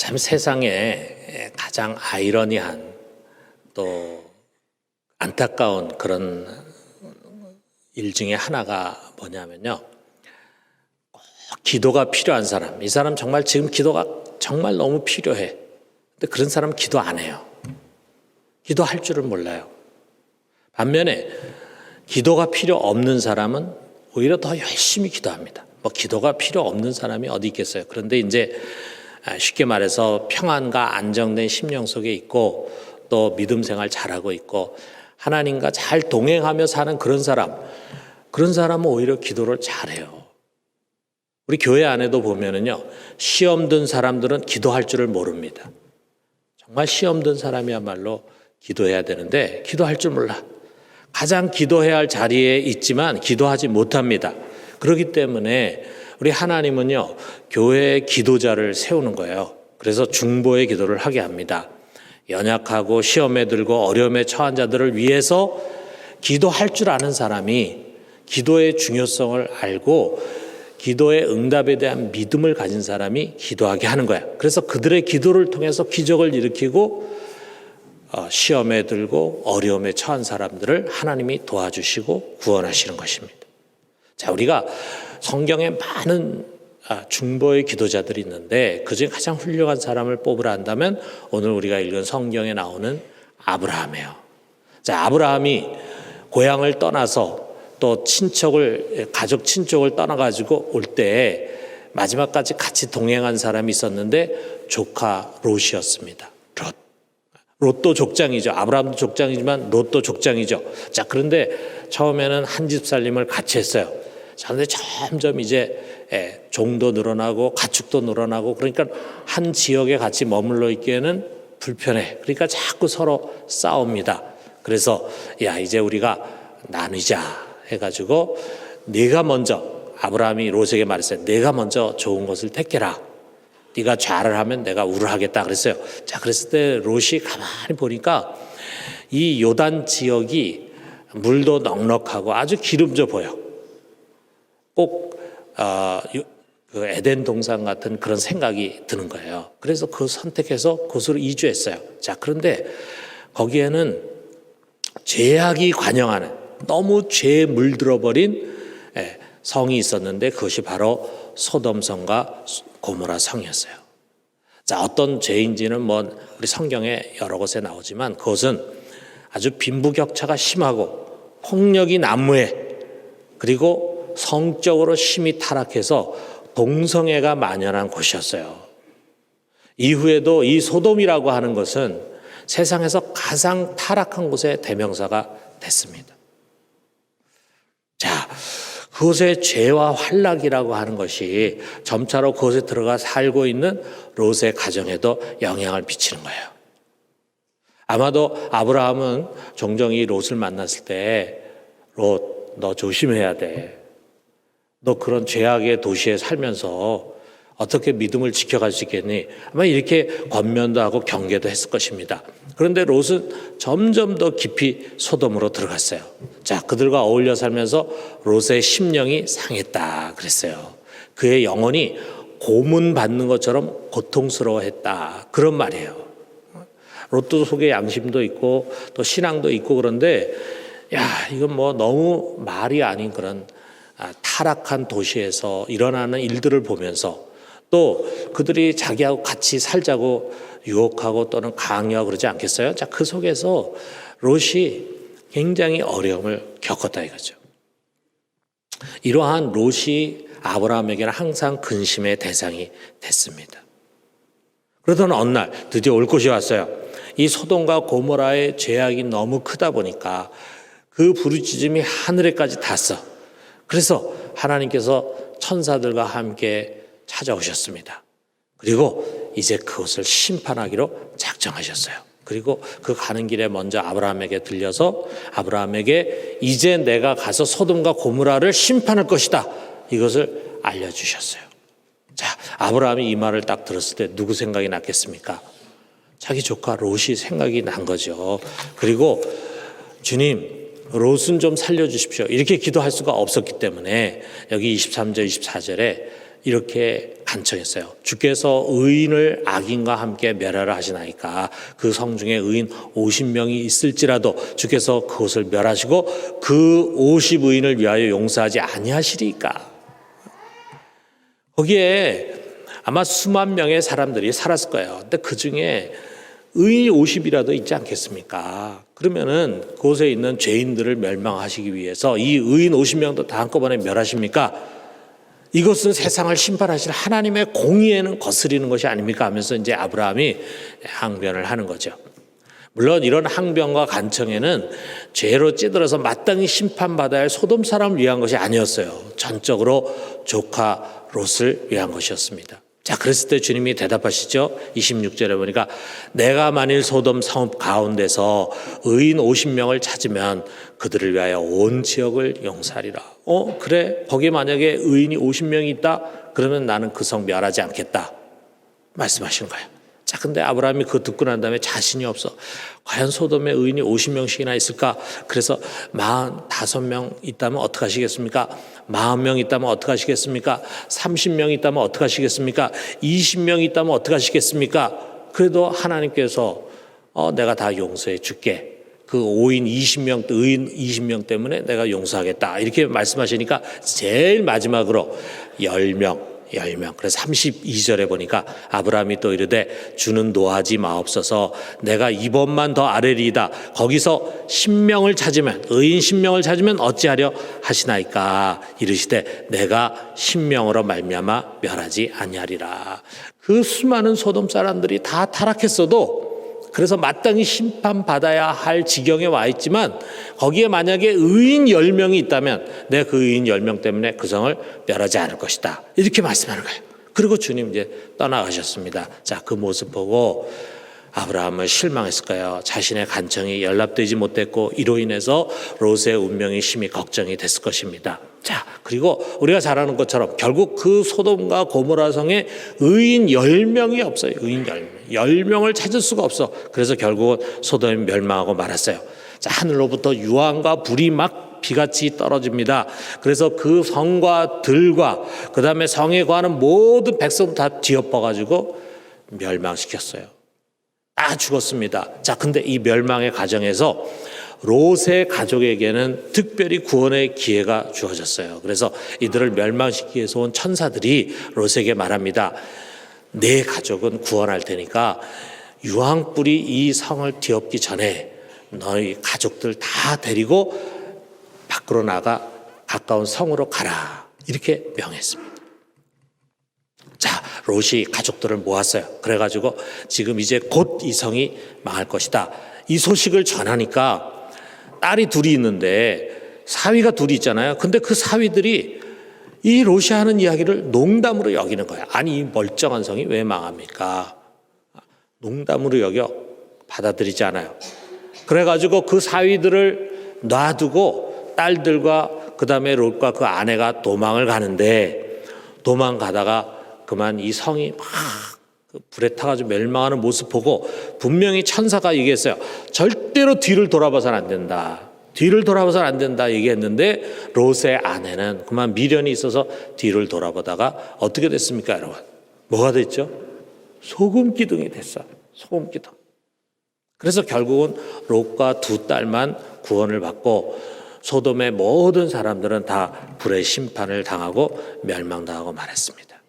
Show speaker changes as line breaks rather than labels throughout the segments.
참 세상에 가장 아이러니한 또 안타까운 그런 일 중에 하나가 뭐냐면요. 꼭 기도가 필요한 사람, 이 사람 정말 지금 기도가 정말 너무 필요해. 근데 그런 사람은 기도 안 해요. 기도할 줄을 몰라요. 반면에 기도가 필요 없는 사람은 오히려 더 열심히 기도합니다. 뭐 기도가 필요 없는 사람이 어디 있겠어요. 그런데 이제 쉽게 말해서 평안과 안정된 심령 속에 있고 또 믿음 생활 잘하고 있고 하나님과 잘 동행하며 사는 그런 사람은 오히려 기도를 잘해요. 우리 교회 안에도 보면은요, 시험 든 사람들은 기도할 줄을 모릅니다. 정말 시험 든 사람이야말로 기도해야 되는데 기도할 줄 몰라. 가장 기도해야 할 자리에 있지만 기도하지 못합니다. 그렇기 때문에 우리 하나님은요, 교회에 기도자를 세우는 거예요. 그래서 중보의 기도를 하게 합니다. 연약하고 시험에 들고 어려움에 처한 자들을 위해서 기도할 줄 아는 사람이 기도의 중요성을 알고 기도의 응답에 대한 믿음을 가진 사람이 기도하게 하는 거야. 그래서 그들의 기도를 통해서 기적을 일으키고 시험에 들고 어려움에 처한 사람들을 하나님이 도와주시고 구원하시는 것입니다. 자, 우리가 성경에 많은 중보의 기도자들이 있는데 그중에 가장 훌륭한 사람을 뽑으라 한다면 오늘 우리가 읽은 성경에 나오는 아브라함이에요. 자, 아브라함이 고향을 떠나서 또 가족 친척을 떠나가지고 올 때 마지막까지 같이 동행한 사람이 있었는데 조카 롯이었습니다. 롯도 족장이죠. 아브라함도 족장이지만 롯도 족장이죠. 자, 그런데 처음에는 한 집 살림을 같이 했어요. 자, 그런데 점점 이제 종도 늘어나고 가축도 늘어나고 그러니까 한 지역에 같이 머물러 있기에는 불편해. 그러니까 자꾸 서로 싸웁니다. 그래서 이제 우리가 나누자 해가지고 네가 먼저, 아브라함이 롯에게 말했어요. 네가 먼저 좋은 것을 택해라. 네가 좌를 하면 내가 우를 하겠다 그랬어요. 자, 그랬을 때 롯이 가만히 보니까 이 요단 지역이 물도 넉넉하고 아주 기름져 보여. 꼭 그 에덴 동산 같은 그런 생각이 드는 거예요. 그래서 그 선택해서 그곳으로 이주했어요. 자, 그런데 거기에는 죄악이 관영하는 너무 죄에 물들어버린 성이 있었는데 그것이 바로 소돔성과 고모라 성이었어요. 자, 어떤 죄인지는 우리 성경에 여러 곳에 나오지만 그것은 아주 빈부격차가 심하고 폭력이 난무해 그리고 성적으로 심히 타락해서 동성애가 만연한 곳이었어요. 이후에도 이 소돔이라고 하는 것은 세상에서 가장 타락한 곳의 대명사가 됐습니다. 자, 그곳의 죄와 환락이라고 하는 것이 점차로 그곳에 들어가 살고 있는 롯의 가정에도 영향을 미치는 거예요. 아마도 아브라함은 종종 이 롯을 만났을 때 롯, 너 조심해야 돼. 너 그런 죄악의 도시에 살면서 어떻게 믿음을 지켜갈 수 있겠니? 아마 이렇게 권면도 하고 경계도 했을 것입니다. 그런데 롯은 점점 더 깊이 소돔으로 들어갔어요. 자, 그들과 어울려 살면서 롯의 심령이 상했다 그랬어요. 그의 영혼이 고문받는 것처럼 고통스러워했다 그런 말이에요. 롯도 속에 양심도 있고 또 신앙도 있고 그런데 이건 너무 말이 아닌 그런 타락한 도시에서 일어나는 일들을 보면서 또 그들이 자기하고 같이 살자고 유혹하고 또는 강요하고 그러지 않겠어요? 자, 그 속에서 롯이 굉장히 어려움을 겪었다 이거죠. 이러한 롯이 아브라함에게는 항상 근심의 대상이 됐습니다. 그러던 어느 날 드디어 올 곳이 왔어요. 이 소돔과 고모라의 죄악이 너무 크다 보니까 그 부르짖음이 하늘에까지 닿았어. 그래서 하나님께서 천사들과 함께 찾아오셨습니다. 그리고 이제 그것을 심판하기로 작정하셨어요. 그리고 그 가는 길에 먼저 아브라함에게 들려서 아브라함에게 이제 내가 가서 소돔과 고모라를 심판할 것이다. 이것을 알려주셨어요. 자, 아브라함이 이 말을 딱 들었을 때 누구 생각이 났겠습니까? 자기 조카 롯이 생각이 난 거죠. 그리고 주님, 롯은 좀 살려주십시오. 이렇게 기도할 수가 없었기 때문에 여기 23절, 24절에 이렇게 간청했어요. 주께서 의인을 악인과 함께 멸하라 하시나이까 그 성 중에 의인 50명이 있을지라도 주께서 그것을 멸하시고 그 50의인을 위하여 용서하지 아니하시리까. 거기에 아마 수만 명의 사람들이 살았을 거예요. 근데 그 중에 의인이 50이라도 있지 않겠습니까? 그러면은 그곳에 있는 죄인들을 멸망하시기 위해서 이 의인 50명도 다 한꺼번에 멸하십니까? 이것은 세상을 심판하실 하나님의 공의에는 거스리는 것이 아닙니까? 하면서 이제 아브라함이 항변을 하는 거죠. 물론 이런 항변과 간청에는 죄로 찌들어서 마땅히 심판받아야 할 소돔 사람을 위한 것이 아니었어요. 전적으로 조카 롯을 위한 것이었습니다. 자, 그랬을 때 주님이 대답하시죠. 26절에 보니까 내가 만일 소돔 성읍 가운데서 의인 50명을 찾으면 그들을 위하여 온 지역을 용서하리라. 그래? 거기에 만약에 의인이 50명이 있다? 그러면 나는 그 성 멸하지 않겠다. 말씀하시는 거예요. 자, 근데 아브라함이 그거 듣고 난 다음에 자신이 없어. 과연 소돔에 의인이 50명씩이나 있을까? 그래서 45명 있다면 어떻게 하시겠습니까? 40명 있다면 어떻게 하시겠습니까? 30명 있다면 어떻게 하시겠습니까? 20명 있다면 어떻게 하시겠습니까? 그래도 하나님께서 내가 다 용서해 줄게. 그 의인 20명 때문에 내가 용서하겠다. 이렇게 말씀하시니까 제일 마지막으로 10명. 그래서 32절에 보니까 아브라함이 또 이르되 주는 노하지 마옵소서 내가 이번만 더 아뢰리이다. 거기서 10명을 찾으면 의인 10명을 찾으면 어찌하려 하시나이까. 이르시되 내가 10명으로 말미암아 멸하지 아니하리라. 그 수많은 소돔 사람들이 다 타락했어도 그래서 마땅히 심판받아야 할 지경에 와 있지만 거기에 만약에 의인 10명이 있다면 내가 그 의인 10명 때문에 그 성을 멸하지 않을 것이다. 이렇게 말씀하는 거예요. 그리고 주님 이제 떠나가셨습니다. 자, 그 모습 보고 아브라함은 실망했을 거예요. 자신의 간청이 연락되지 못했고 이로 인해서 롯의 운명이 심히 걱정이 됐을 것입니다. 자, 그리고 우리가 잘 아는 것처럼 결국 그 소돔과 고모라 성에 의인 10명이 없어요. 의인 10명을 찾을 수가 없어. 그래서 결국은 소돔이 멸망하고 말았어요. 자, 하늘로부터 유황과 불이 막 비같이 떨어집니다. 그래서 그 성과 들과 그 다음에 성에 거하는 모든 백성도 다 뒤엎어가지고 멸망시켰어요. 다 죽었습니다. 자, 근데 이 멸망의 과정에서 롯의 가족에게는 특별히 구원의 기회가 주어졌어요. 그래서 이들을 멸망시키기 위해서 온 천사들이 롯에게 말합니다. 내 가족은 구원할 테니까 유황불이 이 성을 뒤엎기 전에 너희 가족들 다 데리고 밖으로 나가 가까운 성으로 가라. 이렇게 명했습니다. 자, 롯이 가족들을 모았어요. 그래가지고 지금 이제 곧 이 성이 망할 것이다. 이 소식을 전하니까 딸이 둘이 있는데 사위가 둘이 있잖아요. 근데 그 사위들이 이 롯이 하는 이야기를 농담으로 여기는 거야. 아니, 이 멀쩡한 성이 왜 망합니까? 농담으로 여겨 받아들이지 않아요. 그래가지고 그 사위들을 놔두고 딸들과 그 다음에 롯과 그 아내가 도망을 가는데 도망가다가 그만 이 성이 막 불에 타가지고 멸망하는 모습 보고 분명히 천사가 얘기했어요. 절대로 뒤를 돌아봐서는 안 된다. 뒤를 돌아봐서는 안 된다 얘기했는데 롯의 아내는 그만 미련이 있어서 뒤를 돌아보다가 어떻게 됐습니까, 여러분? 뭐가 됐죠? 소금 기둥이 됐어. 소금 기둥. 그래서 결국은 롯과 두 딸만 구원을 받고 소돔의 모든 사람들은 다 불의 심판을 당하고 멸망당하고 말했습니다.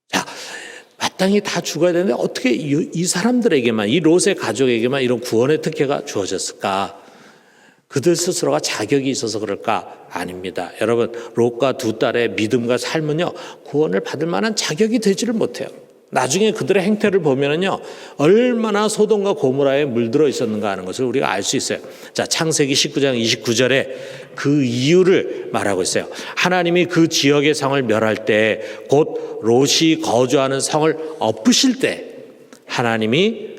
자, 마땅히 다 죽어야 되는데 어떻게 이 사람들에게만, 이 롯의 가족에게만 이런 구원의 특혜가 주어졌을까? 그들 스스로가 자격이 있어서 그럴까? 아닙니다. 여러분, 롯과 두 딸의 믿음과 삶은요, 구원을 받을 만한 자격이 되지를 못해요. 나중에 그들의 행태를 보면은요, 얼마나 소돔과 고모라에 물들어 있었는가 하는 것을 우리가 알 수 있어요. 자, 창세기 19장 29절에 그 이유를 말하고 있어요. 하나님이 그 지역의 성을 멸할 때, 곧 롯이 거주하는 성을 엎으실 때, 하나님이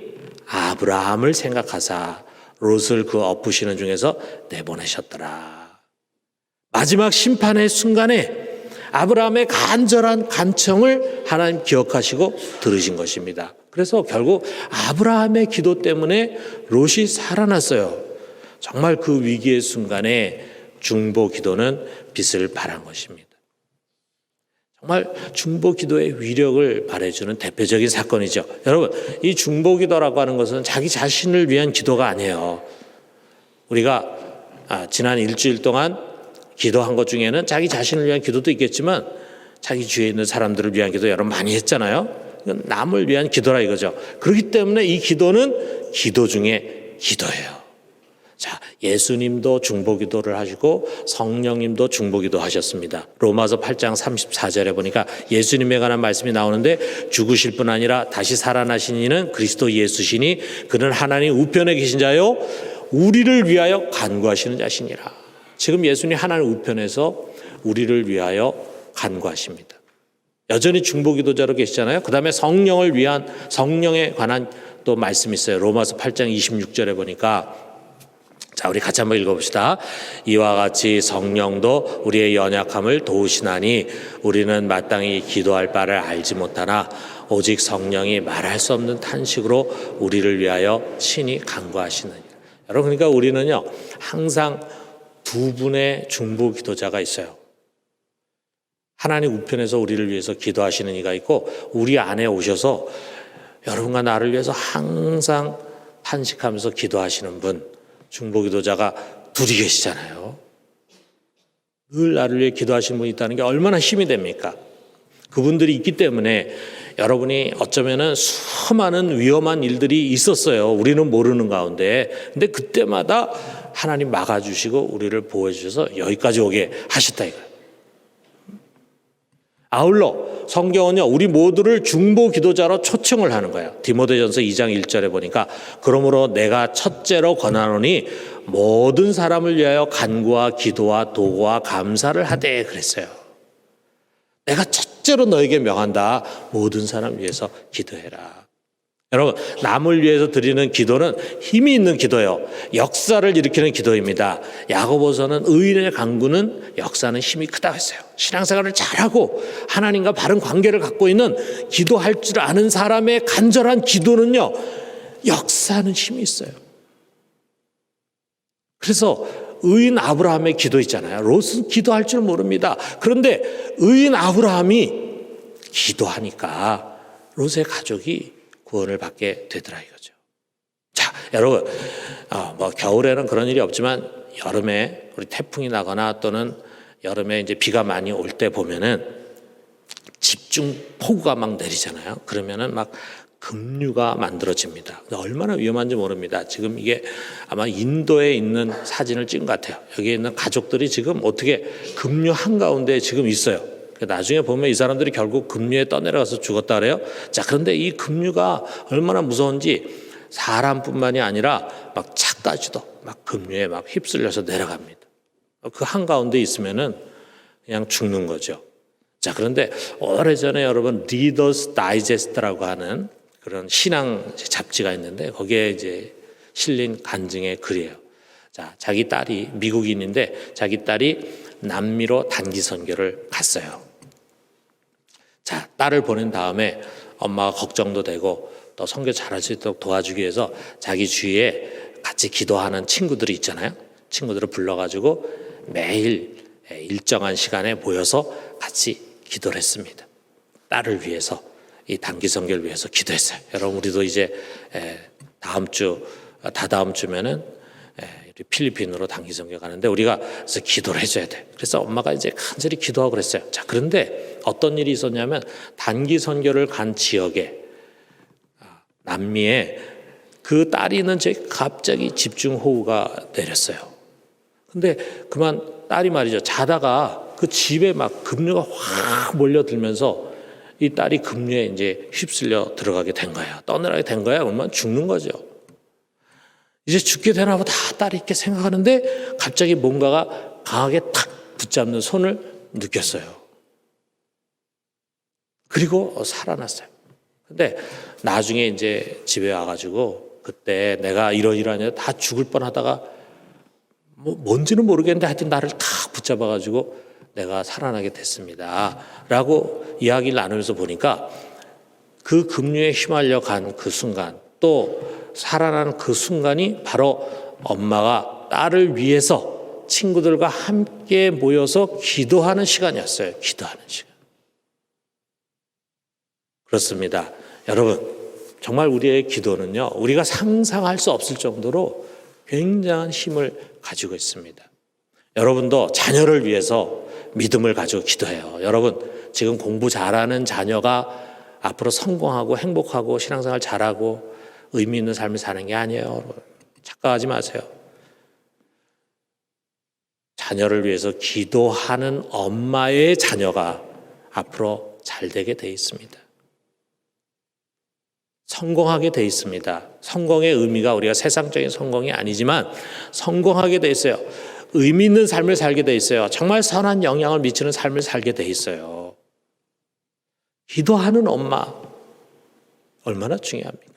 아브라함을 생각하사 롯을 그 엎으시는 중에서 내보내셨더라. 마지막 심판의 순간에 아브라함의 간절한 간청을 하나님 기억하시고 들으신 것입니다. 그래서 결국 아브라함의 기도 때문에 롯이 살아났어요. 정말 그 위기의 순간에 중보 기도는 빛을 발한 것입니다. 정말 중보기도의 위력을 말해주는 대표적인 사건이죠. 여러분, 이 중보기도라고 하는 것은 자기 자신을 위한 기도가 아니에요. 우리가 지난 일주일 동안 기도한 것 중에는 자기 자신을 위한 기도도 있겠지만 자기 주위에 있는 사람들을 위한 기도 여러분 많이 했잖아요. 이건 남을 위한 기도라 이거죠. 그렇기 때문에 이 기도는 기도 중에 기도예요. 자, 예수님도 중보기도를 하시고 성령님도 중보기도 하셨습니다. 로마서 8장 34절에 보니까 예수님에 관한 말씀이 나오는데 죽으실 뿐 아니라 다시 살아나신 이는 그리스도 예수시니 그는 하나님 우편에 계신 자요 우리를 위하여 간구하시는 자시니라. 지금 예수님 하나님 우편에서 우리를 위하여 간구하십니다. 여전히 중보기도자로 계시잖아요. 그 다음에 성령에 관한 또 말씀이 있어요. 로마서 8장 26절에 보니까 자, 우리 같이 한번 읽어봅시다. 이와 같이 성령도 우리의 연약함을 도우시나니 우리는 마땅히 기도할 바를 알지 못하나 오직 성령이 말할 수 없는 탄식으로 우리를 위하여 친히 간구하시느니라. 여러분, 그러니까 우리는요 항상 두 분의 중보 기도자가 있어요. 하나님 우편에서 우리를 위해서 기도하시는 이가 있고 우리 안에 오셔서 여러분과 나를 위해서 항상 탄식하면서 기도하시는 분, 중보기도자가 둘이 계시잖아요. 늘 나를 위해 기도하시는 분이 있다는 게 얼마나 힘이 됩니까? 그분들이 있기 때문에 여러분이 어쩌면은 수많은 위험한 일들이 있었어요. 우리는 모르는 가운데. 근데 그때마다 하나님 막아주시고 우리를 보호해 주셔서 여기까지 오게 하셨다 이거예요. 아울러 성경은요 우리 모두를 중보 기도자로 초청을 하는 거예요. 디모데전서 2장 1절에 보니까 그러므로 내가 첫째로 권하노니 모든 사람을 위하여 간구와 기도와 도구와 감사를 하되 그랬어요. 내가 첫째로 너에게 명한다. 모든 사람 위해서 기도해라. 여러분, 남을 위해서 드리는 기도는 힘이 있는 기도예요. 역사를 일으키는 기도입니다. 야고보서는 의인의 간구는 역사는 힘이 크다고 했어요. 신앙생활을 잘하고 하나님과 바른 관계를 갖고 있는 기도할 줄 아는 사람의 간절한 기도는요 역사는 힘이 있어요. 그래서 의인 아브라함의 기도 있잖아요. 롯은 기도할 줄 모릅니다. 그런데 의인 아브라함이 기도하니까 롯의 가족이 구원을 받게 되더라 이거죠. 자, 여러분, 겨울에는 그런 일이 없지만 여름에 우리 태풍이 나거나 또는 여름에 이제 비가 많이 올 때 보면은 집중 폭우가 막 내리잖아요. 그러면은 막 급류가 만들어집니다. 얼마나 위험한지 모릅니다. 지금 이게 아마 인도에 있는 사진을 찍은 것 같아요. 여기에 있는 가족들이 지금 어떻게 급류 한가운데 지금 있어요. 나중에 보면 이 사람들이 결국 급류에 떠내려가서 죽었다 그래요. 자, 그런데 이 급류가 얼마나 무서운지 사람뿐만이 아니라 막 차까지도 막 급류에 막 휩쓸려서 내려갑니다. 그 한가운데 있으면은 그냥 죽는 거죠. 자, 그런데 오래전에 여러분 리더스 다이제스트라고 하는 그런 신앙 잡지가 있는데 거기에 이제 실린 간증의 글이에요. 자, 자기 딸이 미국인인데 자기 딸이 남미로 단기 선교를 갔어요. 자, 딸을 보낸 다음에 엄마가 걱정도 되고 또 선교 잘할 수 있도록 도와주기 위해서 자기 주위에 같이 기도하는 친구들이 있잖아요. 친구들을 불러가지고 매일 일정한 시간에 모여서 같이 기도를 했습니다. 딸을 위해서, 이 단기 선교를 위해서 기도했어요. 여러분, 우리도 이제 다다음 주면은 우리 필리핀으로 단기 선교 가는데 우리가 그래서 기도를 해줘야 돼. 그래서 엄마가 이제 간절히 기도하고 그랬어요. 자, 그런데 어떤 일이 있었냐면 단기 선교를 간 지역에 남미에 그 딸이 있는 지역에 갑자기 집중호우가 내렸어요. 근데 그만 딸이 말이죠. 자다가 그 집에 막 급류가 확 몰려들면서 이 딸이 급류에 이제 휩쓸려 들어가게 된 거예요. 떠내려가게 된 거예요. 그러면 죽는 거죠. 이제 죽게 되나 보다 딸이 이렇게 생각하는데 갑자기 뭔가가 강하게 탁 붙잡는 손을 느꼈어요. 그리고 살아났어요. 근데 나중에 이제 집에 와가지고 그때 내가 이러이러하냐 다 죽을 뻔하다가 뭐 뭔지는 모르겠는데 하여튼 나를 탁 붙잡아가지고 내가 살아나게 됐습니다. 라고 이야기를 나누면서 보니까 그 급류에 휘말려 간 그 순간 또 살아나는 그 순간이 바로 엄마가 딸을 위해서 친구들과 함께 모여서 기도하는 시간이었어요. 기도하는 시간. 그렇습니다. 여러분, 정말 우리의 기도는요, 우리가 상상할 수 없을 정도로 굉장한 힘을 가지고 있습니다. 여러분도 자녀를 위해서 믿음을 가지고 기도해요. 여러분, 지금 공부 잘하는 자녀가 앞으로 성공하고 행복하고 신앙생활 잘하고 의미 있는 삶을 사는 게 아니에요. 여러분. 착각하지 마세요. 자녀를 위해서 기도하는 엄마의 자녀가 앞으로 잘 되게 돼 있습니다. 성공하게 돼 있습니다. 성공의 의미가 우리가 세상적인 성공이 아니지만 성공하게 돼 있어요. 의미 있는 삶을 살게 돼 있어요. 정말 선한 영향을 미치는 삶을 살게 돼 있어요. 기도하는 엄마 얼마나 중요합니까?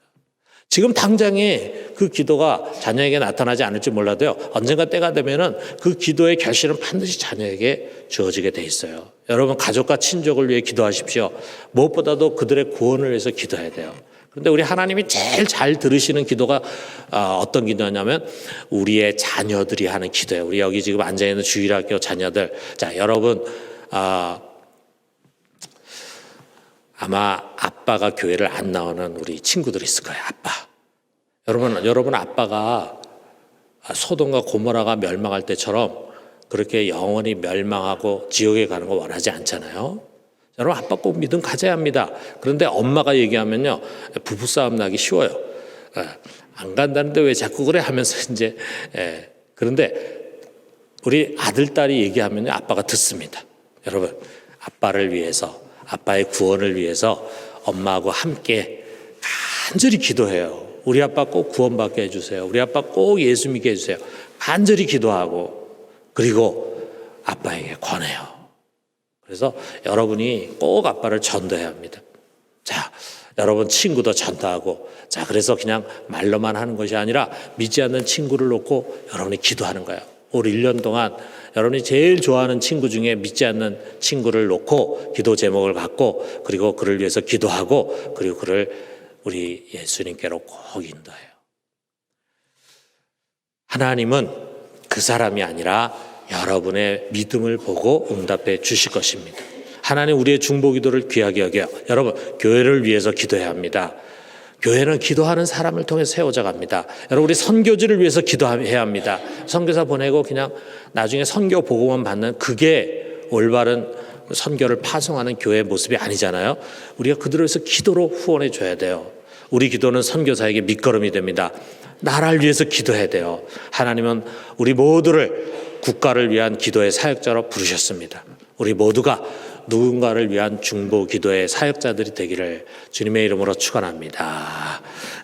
지금 당장에 그 기도가 자녀에게 나타나지 않을지 몰라도요, 언젠가 때가 되면은 그 기도의 결실은 반드시 자녀에게 주어지게 돼 있어요. 여러분, 가족과 친족을 위해 기도하십시오. 무엇보다도 그들의 구원을 위해서 기도해야 돼요. 그런데 우리 하나님이 제일 잘 들으시는 기도가 어떤 기도냐면 우리의 자녀들이 하는 기도예요. 우리 여기 지금 앉아있는 주일학교 자녀들. 자, 여러분, 아마 아빠가 교회를 안 나오는 우리 친구들이 있을 거예요. 아빠. 여러분 아빠가 소돔과 고모라가 멸망할 때처럼 그렇게 영원히 멸망하고 지옥에 가는 거 원하지 않잖아요. 여러분, 아빠 꼭 믿음 가져야 합니다. 그런데 엄마가 얘기하면요, 부부싸움 나기 쉬워요. 안 간다는데 왜 자꾸 그래 하면서 이제, 그런데 우리 아들, 딸이 얘기하면요, 아빠가 듣습니다. 여러분, 아빠를 위해서, 아빠의 구원을 위해서 엄마하고 함께 간절히 기도해요. 우리 아빠 꼭 구원받게 해주세요. 우리 아빠 꼭 예수 믿게 해주세요. 간절히 기도하고, 그리고 아빠에게 권해요. 그래서 여러분이 꼭 아빠를 전도해야 합니다. 자, 여러분 친구도 전도하고, 자, 그래서 그냥 말로만 하는 것이 아니라 믿지 않는 친구를 놓고 여러분이 기도하는 거예요. 올 1년 동안 여러분이 제일 좋아하는 친구 중에 믿지 않는 친구를 놓고 기도 제목을 갖고, 그리고 그를 위해서 기도하고, 그리고 그를 우리 예수님께로 꼭 인도해요. 하나님은 그 사람이 아니라 여러분의 믿음을 보고 응답해 주실 것입니다. 하나님, 우리의 중보기도를 귀하게 여겨요. 여러분, 교회를 위해서 기도해야 합니다. 교회는 기도하는 사람을 통해 세워져 갑니다. 여러분, 우리 선교지를 위해서 기도해야 합니다. 선교사 보내고 그냥 나중에 선교 보고만 받는, 그게 올바른 선교를 파송하는 교회의 모습이 아니잖아요. 우리가 그들을 위해서 기도로 후원해 줘야 돼요. 우리 기도는 선교사에게 밑거름이 됩니다. 나라를 위해서 기도해야 돼요. 하나님은 우리 모두를 국가를 위한 기도의 사역자로 부르셨습니다. 우리 모두가 누군가를 위한 중보 기도의 사역자들이 되기를 주님의 이름으로 축원합니다.